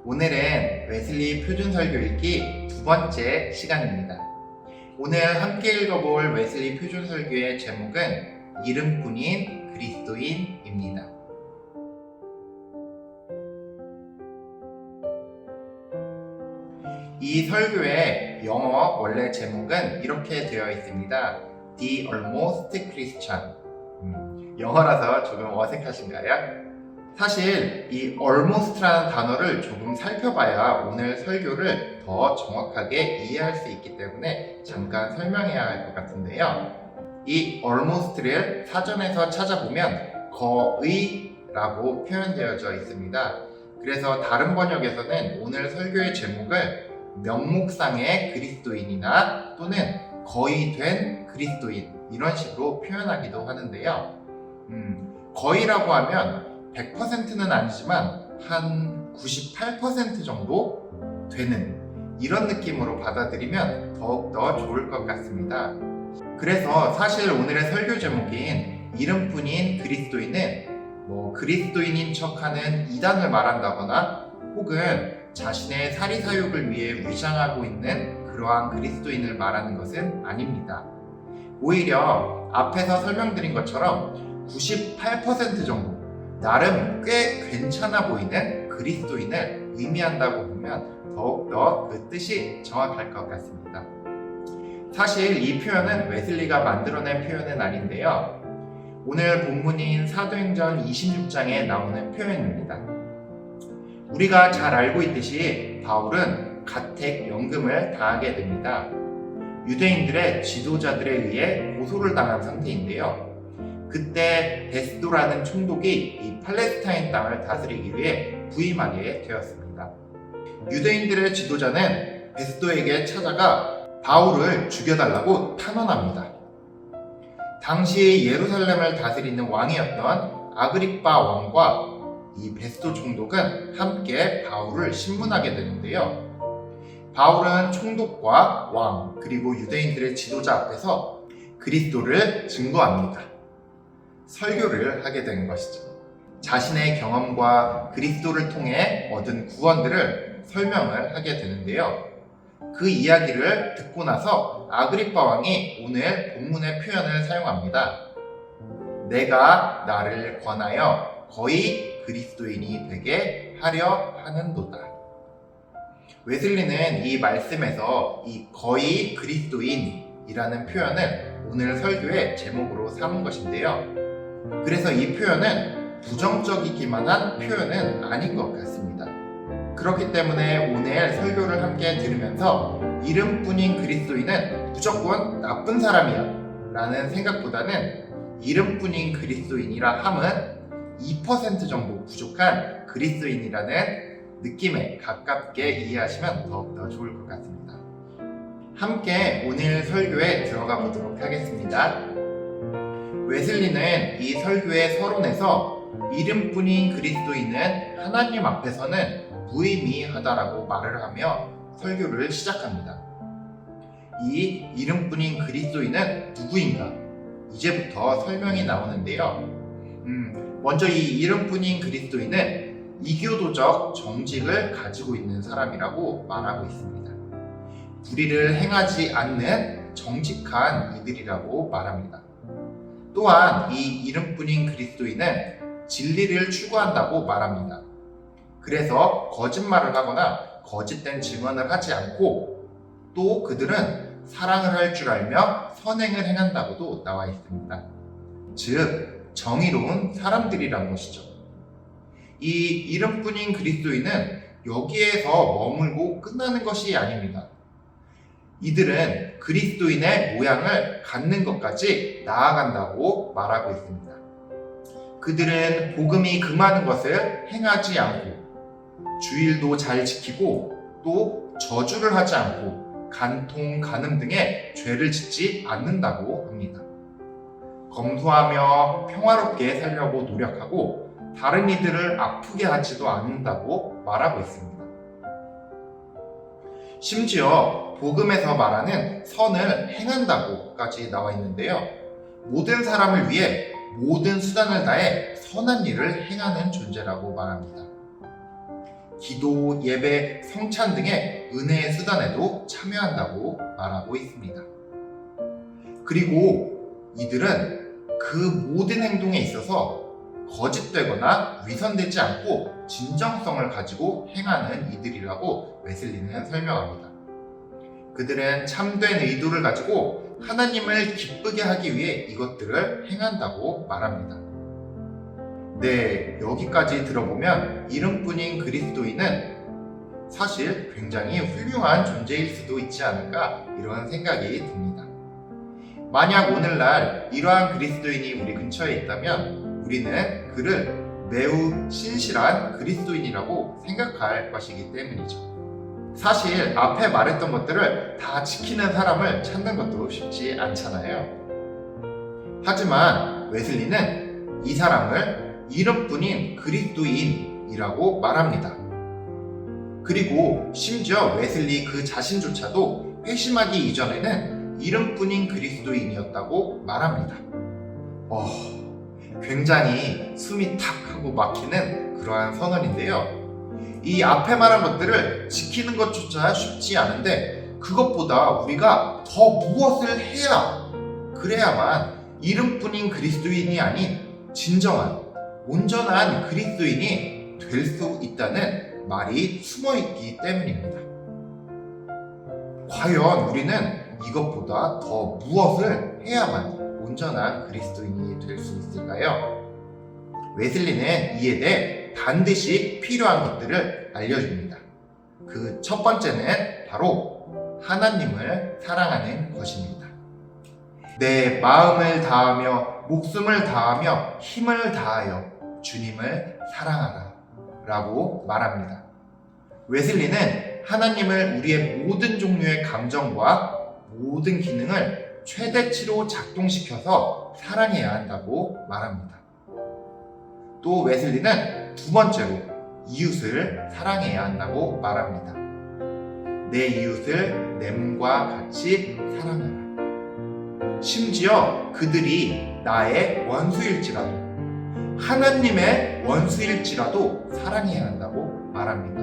오늘은 웨슬리 표준설교 읽기 두 번째 시간입니다. 오늘 함께 읽어볼 웨슬리 표준설교의 제목은 이름뿐인 그리스도인입니다. 이 설교의 영어 원래 제목은 이렇게 되어 있습니다. The Almost Christian. 영어라서 조금 어색하신가요? 사실 이 almost라는 단어를 조금 살펴봐야 오늘 설교를 더 정확하게 이해할 수 있기 때문에 잠깐 설명해야 할 것 같은데요. 이 almost를 사전에서 찾아보면 거의라고 표현되어져 있습니다. 그래서 다른 번역에서는 오늘 설교의 제목을 명목상의 그리스도인이나 또는 거의 된 그리스도인 이런 식으로 표현하기도 하는데요. 거의라고 하면 100%는 아니지만 한 98% 정도 되는 이런 느낌으로 받아들이면 더욱더 좋을 것 같습니다. 그래서 사실 오늘의 설교 제목인 이름뿐인 그리스도인은 그리스도인인 척하는 이단을 말한다거나 혹은 자신의 사리사욕을 위해 위장하고 있는 그러한 그리스도인을 말하는 것은 아닙니다. 오히려 앞에서 설명드린 것처럼 98% 정도 나름 꽤 괜찮아 보이는 그리스도인을 의미한다고 보면 더욱더 그 뜻이 정확할 것 같습니다. 사실 이 표현은 웨슬리가 만들어낸 표현은 아닌데요. 오늘 본문인 사도행전 26장에 나오는 표현입니다. 우리가 잘 알고 있듯이 바울은 가택연금을 당하게 됩니다. 유대인들의 지도자들에 의해 고소를 당한 상태인데요. 그때 베스도라는 총독이 이 팔레스타인 땅을 다스리기 위해 부임하게 되었습니다. 유대인들의 지도자는 베스도에게 찾아가 바울을 죽여달라고 탄원합니다. 당시 예루살렘을 다스리는 왕이었던 아그리빠 왕과 이 베스도 총독은 함께 바울을 신문하게 되는데요. 바울은 총독과 왕 그리고 유대인들의 지도자 앞에서 그리스도를 증거합니다. 설교를 하게 된 것이죠. 자신의 경험과 그리스도를 통해 얻은 구원들을 설명을 하게 되는데요. 그 이야기를 듣고 나서 아그리빠 왕이 오늘 본문의 표현을 사용합니다. 내가 나를 권하여 거의 그리스도인이 되게 하려 하는도다. 웨슬리는 이 말씀에서 이 거의 그리스도인이라는 표현을 오늘 설교의 제목으로 삼은 것인데요. 그래서 이 표현은 부정적이기만 한 표현은 아닌 것 같습니다. 그렇기 때문에 오늘 설교를 함께 들으면서 이름뿐인 그리스도인은 무조건 나쁜 사람이야 라는 생각보다는 이름뿐인 그리스도인이라 함은 2% 정도 부족한 그리스도인이라는 느낌에 가깝게 이해하시면 더욱더 좋을 것 같습니다. 함께 오늘 설교에 들어가 보도록 하겠습니다. 웨슬리는 이 설교의 서론에서 이름뿐인 그리스도인은 하나님 앞에서는 무의미하다라고 말을 하며 설교를 시작합니다. 이 이름뿐인 그리스도인은 누구인가? 이제부터 설명이 나오는데요. 먼저 이 이름뿐인 그리스도인은 이교도적 정직을 가지고 있는 사람이라고 말하고 있습니다. 불의를 행하지 않는 정직한 이들이라고 말합니다. 또한 이 이름뿐인 그리스도인은 진리를 추구한다고 말합니다. 그래서 거짓말을 하거나 거짓된 증언을 하지 않고 또 그들은 사랑을 할 줄 알며 선행을 행한다고도 나와 있습니다. 즉 정의로운 사람들이란 것이죠. 이 이름뿐인 그리스도인은 여기에서 머물고 끝나는 것이 아닙니다. 이들은 그리스도인의 모양을 갖는 것까지 나아간다고 말하고 있습니다. 그들은 복음이 금하는 것을 행하지 않고 주일도 잘 지키고 또 저주를 하지 않고 간통, 간음 등의 죄를 짓지 않는다고 합니다. 검소하며 평화롭게 살려고 노력하고 다른 이들을 아프게 하지도 않는다고 말하고 있습니다. 심지어 복음에서 말하는 선을 행한다고까지 나와 있는데요. 모든 사람을 위해 모든 수단을 다해 선한 일을 행하는 존재라고 말합니다. 기도, 예배, 성찬 등의 은혜의 수단에도 참여한다고 말하고 있습니다. 그리고 이들은 그 모든 행동에 있어서 거짓되거나 위선되지 않고 진정성을 가지고 행하는 이들이라고 웨슬리는 설명합니다. 그들은 참된 의도를 가지고 하나님을 기쁘게 하기 위해 이것들을 행한다고 말합니다. 네, 여기까지 들어보면 이름뿐인 그리스도인은 사실 굉장히 훌륭한 존재일 수도 있지 않을까 이런 생각이 듭니다. 만약 오늘날 이러한 그리스도인이 우리 근처에 있다면 우리는 그를 매우 신실한 그리스도인이라고 생각할 것이기 때문이죠. 사실 앞에 말했던 것들을 다 지키는 사람을 찾는 것도 쉽지 않잖아요. 하지만 웨슬리는 이 사람을 이름뿐인 그리스도인이라고 말합니다. 그리고 심지어 웨슬리 그 자신조차도 회심하기 이전에는 이름뿐인 그리스도인이었다고 말합니다. 굉장히 숨이 탁 하고 막히는 그러한 선언인데요. 이 앞에 말한 것들을 지키는 것조차 쉽지 않은데 그것보다 우리가 더 무엇을 그래야만 이름뿐인 그리스도인이 아닌 진정한 온전한 그리스도인이 될 수 있다는 말이 숨어있기 때문입니다. 과연 우리는 이것보다 더 무엇을 해야만 온전한 그리스도인이 될 수 있을까요? 웨슬리는 이에 대해 반드시 필요한 것들을 알려줍니다. 그 첫 번째는 바로 하나님을 사랑하는 것입니다. 내 마음을 다하며 목숨을 다하며 힘을 다하여 주님을 사랑하라 라고 말합니다. 웨슬리는 하나님을 우리의 모든 종류의 감정과 모든 기능을 최대치로 작동시켜서 사랑해야 한다고 말합니다. 또 웨슬리는 두 번째로 이웃을 사랑해야 한다고 말합니다. 내 이웃을 내 몸과 같이 사랑하라. 심지어 그들이 나의 원수일지라도 하나님의 원수일지라도 사랑해야 한다고 말합니다.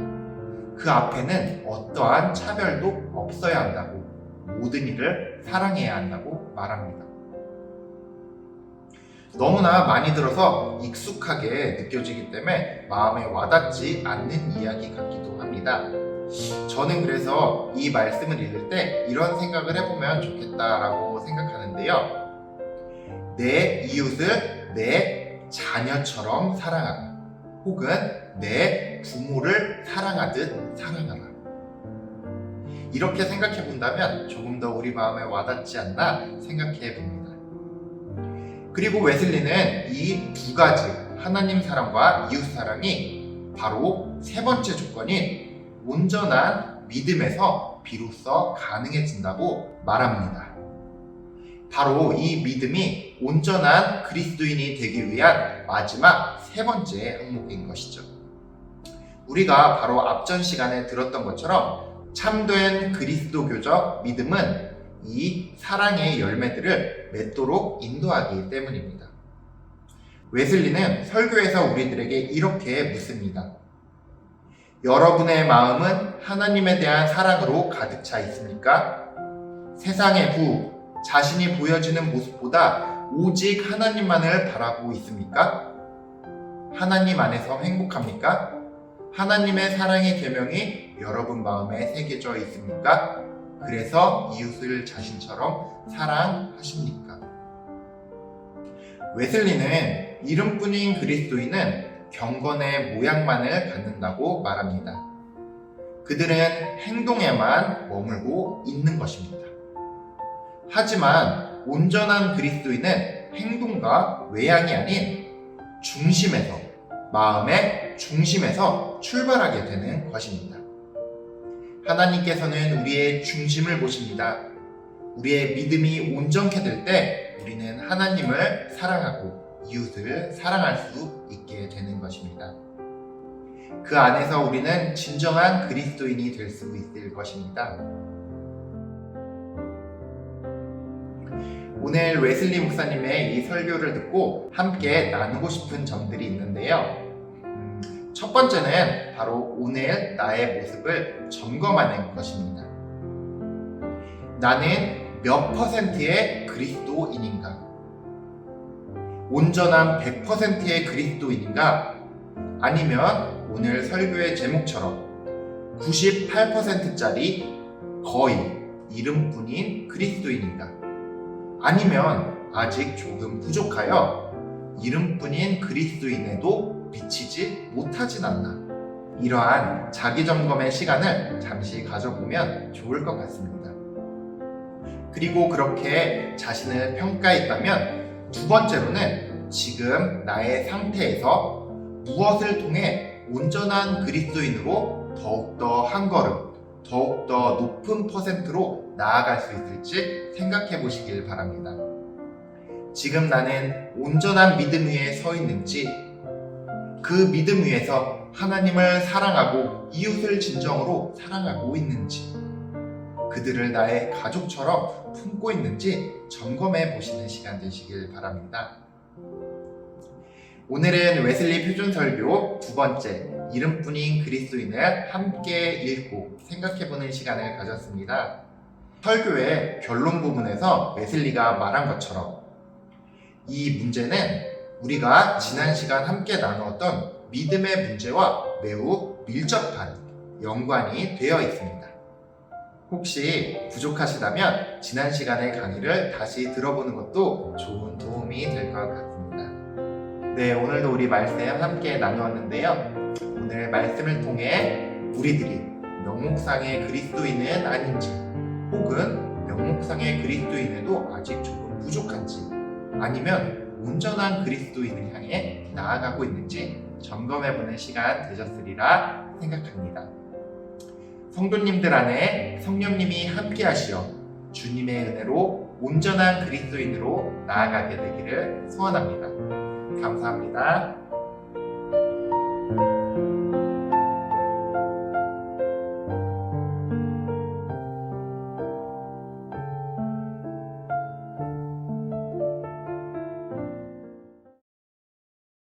그 앞에는 어떠한 차별도 없어야 한다고 모든 이를 사랑해야 한다고 말합니다. 너무나 많이 들어서 익숙하게 느껴지기 때문에 마음에 와닿지 않는 이야기 같기도 합니다. 저는 그래서 이 말씀을 읽을 때 이런 생각을 해보면 좋겠다라고 생각하는데요. 내 이웃을 내 자녀처럼 사랑하라. 혹은 내 부모를 사랑하듯 사랑하라. 이렇게 생각해 본다면 조금 더 우리 마음에 와닿지 않나 생각해 봅니다. 그리고 웨슬리는 이 두 가지 하나님 사랑과 이웃 사랑이 바로 세 번째 조건인 온전한 믿음에서 비로소 가능해진다고 말합니다. 바로 이 믿음이 온전한 그리스도인이 되기 위한 마지막 세 번째 항목인 것이죠. 우리가 바로 앞전 시간에 들었던 것처럼 참된 그리스도교적 믿음은 이 사랑의 열매들을 맺도록 인도하기 때문입니다. 웨슬리는 설교에서 우리들에게 이렇게 묻습니다. 여러분의 마음은 하나님에 대한 사랑으로 가득 차 있습니까? 세상의 자신이 보여지는 모습보다 오직 하나님만을 바라보고 있습니까? 하나님 안에서 행복합니까? 하나님의 사랑의 계명이 여러분 마음에 새겨져 있습니까? 그래서 이웃을 자신처럼 사랑하십니까? 웨슬리는 이름뿐인 그리스도인은 경건의 모양만을 갖는다고 말합니다. 그들은 행동에만 머물고 있는 것입니다. 하지만 온전한 그리스도인은 행동과 외양이 아닌 마음의 중심에서 출발하게 되는 것입니다. 하나님께서는 우리의 중심을 보십니다. 우리의 믿음이 온전케 될 때 우리는 하나님을 사랑하고 이웃을 사랑할 수 있게 되는 것입니다. 그 안에서 우리는 진정한 그리스도인이 될 수 있을 것입니다. 오늘 웨슬리 목사님의 이 설교를 듣고 함께 나누고 싶은 점들이 있는데요. 첫 번째는 바로 오늘 나의 모습을 점검하는 것입니다. 나는 몇 %의 그리스도인인가? 온전한 100%의 그리스도인인가? 아니면 오늘 설교의 제목처럼 98%짜리 거의 이름뿐인 그리스도인인가? 아니면 아직 조금 부족하여 이름뿐인 그리스도인에도 미치지 못하진 않나? 이러한 자기점검의 시간을 잠시 가져보면 좋을 것 같습니다. 그리고 그렇게 자신을 평가했다면 두 번째로는 지금 나의 상태에서 무엇을 통해 온전한 그리스도인으로 더욱더 한 걸음, 더욱더 높은 퍼센트로 나아갈 수 있을지 생각해 보시길 바랍니다. 지금 나는 온전한 믿음 위에 서 있는지, 그 믿음 위에서 하나님을 사랑하고 이웃을 진정으로 사랑하고 있는지, 그들을 나의 가족처럼 품고 있는지 점검해 보시는 시간 되시길 바랍니다. 오늘은 웨슬리 표준 설교 두 번째, 이름뿐인 그리스도인을 함께 읽고 생각해보는 시간을 가졌습니다. 설교의 결론 부분에서 웨슬리가 말한 것처럼 이 문제는 우리가 지난 시간 함께 나누었던 믿음의 문제와 매우 밀접한 연관이 되어 있습니다. 혹시 부족하시다면 지난 시간의 강의를 다시 들어보는 것도 좋은 도움이 될 것 같습니다. 네, 오늘도 우리 말씀 함께 나누었는데요. 오늘 말씀을 통해 우리들이 명목상의 그리스도인은 아닌지, 혹은 명목상의 그리스도인에도 아직 조금 부족한지, 아니면 온전한 그리스도인을 향해 나아가고 있는지 점검해보는 시간 되셨으리라 생각합니다. 성도님들 안에 성령님이 함께 하시어 주님의 은혜로 온전한 그리스도인으로 나아가게 되기를 소원합니다. 감사합니다.